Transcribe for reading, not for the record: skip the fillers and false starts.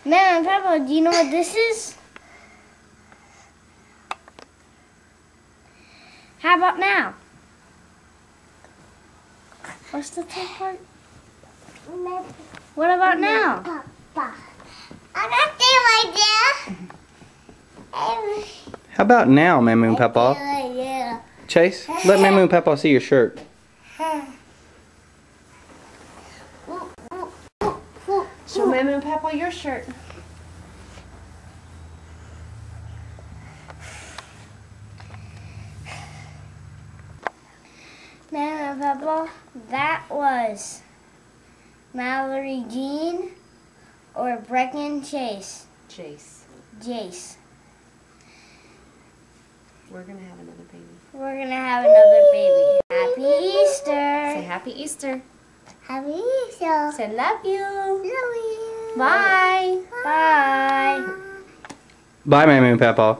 Mama and Papa, do you know what this is? How about now? What's the third part? What about now? Papa. I got there right there. How about now, Mamu and Papa? Yeah. Chase, let Mamu and Papa see your shirt. Show Mama and Papa your shirt. Mama and Papa, that was Mallory Jean or Brecken Chase. Jace. We're gonna have another baby. We're gonna have another baby. Happy Easter! Say Happy Easter. Happy Easter. Say love you. Love you. Bye. Bye! Bye, Mamu and Papa.